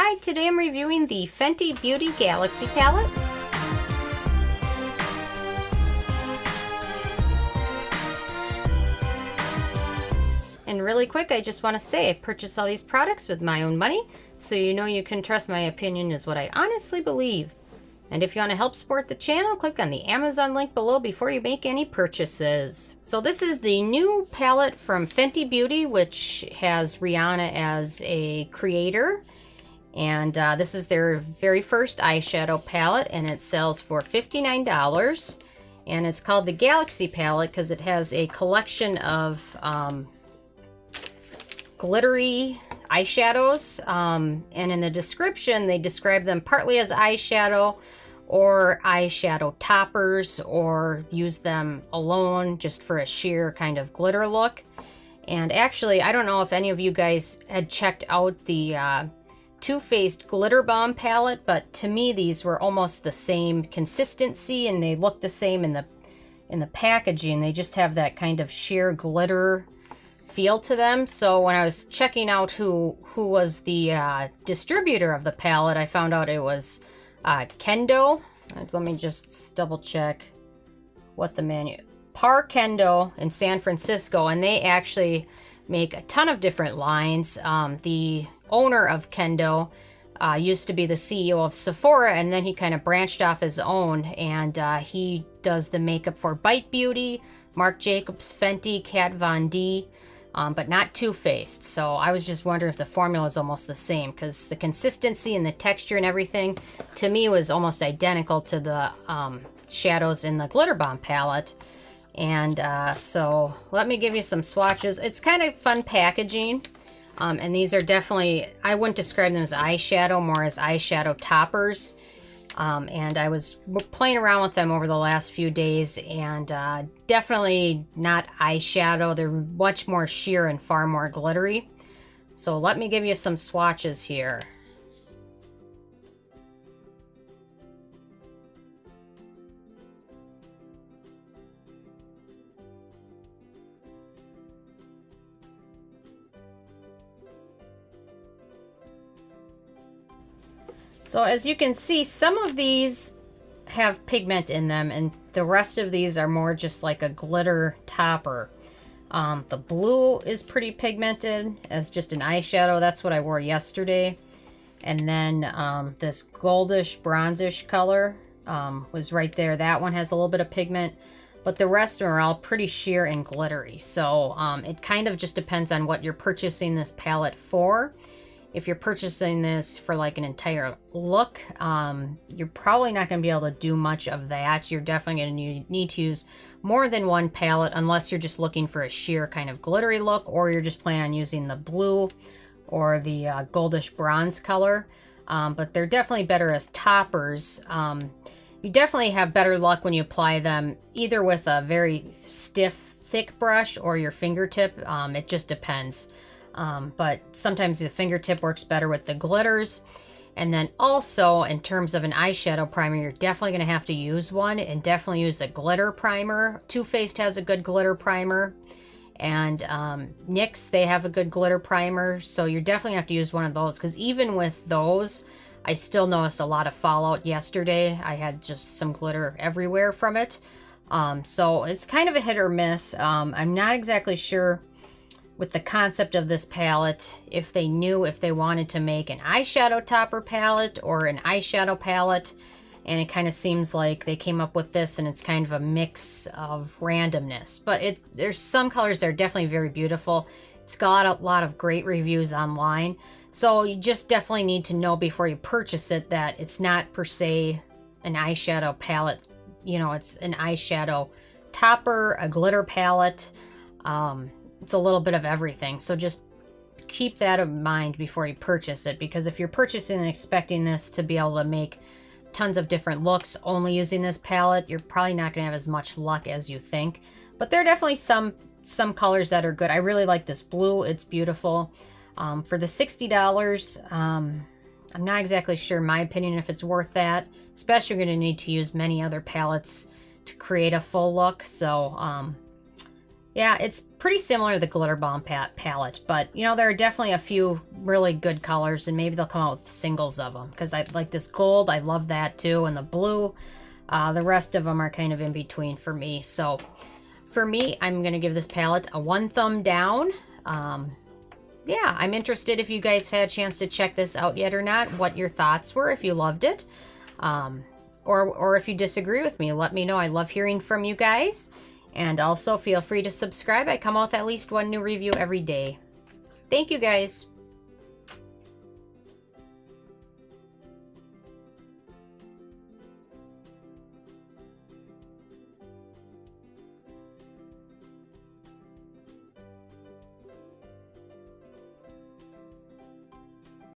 Hi, today I'm reviewing the Fenty Beauty Galaxy palette. And really quick, I just want to say I purchased all these products with my own money, so you know you can trust my opinion is what I honestly believe. And if you want to help support the channel, click on the Amazon link below before you make any purchases. So this is the new palette from Fenty Beauty, which has Rihanna as a creator. And this is their very first eyeshadow palette, and it sells for $59. And it's called the Galaxy palette because it has a collection of glittery eyeshadows. And in the description, they describe them partly as eyeshadow or eyeshadow toppers, or use them alone just for a sheer kind of glitter look. And actually, I don't know if any of you guys had checked out the Too Faced Glitter Bomb palette, but to me these were almost the same consistency and they look the same in the packaging. They just have that kind of sheer glitter feel to them. So when I was checking out who was the distributor of the palette, I found out it was Kendo. Let me just double check what the Par Kendo in San Francisco, and they actually make a ton of different lines. The owner of Kendo used to be the CEO of Sephora, and then he kind of branched off his own, and he does the makeup for Bite Beauty, Marc Jacobs, Fenty, Kat Von D, but not Too Faced. So I was just wondering if the formula is almost the same, because the consistency and the texture and everything to me was almost identical to the shadows in the Glitter Bomb palette. And so let me give you some swatches. It's kind of fun packaging. And these are definitely, I wouldn't describe them as eyeshadow, more as eyeshadow toppers. And I was playing around with them over the last few days, and definitely not eyeshadow. They're much more sheer and far more glittery. So let me give you some swatches here. So as you can see, some of these have pigment in them, and the rest of these are more just like a glitter topper. The blue is pretty pigmented as just an eyeshadow. That's what I wore yesterday. And then this goldish, bronzish color was right there. That one has a little bit of pigment, but the rest are all pretty sheer and glittery. So it kind of just depends on what you're purchasing this palette for. If you're purchasing this for like an entire look, you're probably not going to be able to do much of that. You're definitely going to need to use more than one palette unless you're just looking for a sheer kind of glittery look, or you're just planning on using the blue or the goldish bronze color. But they're definitely better as toppers. You definitely have better luck when you apply them either with a very stiff, thick brush or your fingertip. It just depends. But sometimes the fingertip works better with the glitters. And then also in terms of an eyeshadow primer, you're definitely going to have to use one, and definitely use a glitter primer. Too Faced has a good glitter primer, and NYX, they have a good glitter primer. So you're definitely going to have to use one of those, because even with those, I still noticed a lot of fallout yesterday. I had just some glitter everywhere from it. So it's kind of a hit or miss. I'm not exactly sure with the concept of this palette, if they knew if they wanted to make an eyeshadow topper palette or an eyeshadow palette, and it kind of seems like they came up with this and it's kind of a mix of randomness. But there's some colors that are definitely very beautiful. It's got a lot of great reviews online, so you just definitely need to know before you purchase it that it's not per se an eyeshadow palette. You know, it's an eyeshadow topper, a glitter palette. It's a little bit of everything, so just keep that in mind before you purchase it, because if you're purchasing and expecting this to be able to make tons of different looks only using this palette, you're probably not going to have as much luck as you think. But there are definitely some colors that are good. I really like this blue. It's beautiful. For the $60, I'm not exactly sure, in my opinion, if it's worth that, especially you're going to need to use many other palettes to create a full look. So Yeah, it's pretty similar to the Glitter Bomb palette, but, you know, there are definitely a few really good colors, and maybe they'll come out with singles of them, because I like this gold. I love that, too, and the blue. The rest of them are kind of in between for me. So, for me, I'm going to give this palette a 1 thumb down. Yeah, I'm interested if you guys had a chance to check this out yet or not, what your thoughts were, if you loved it. Or if you disagree with me, let me know. I love hearing from you guys. And also feel free to subscribe. I come out with at least 1 new review every day. Thank you guys.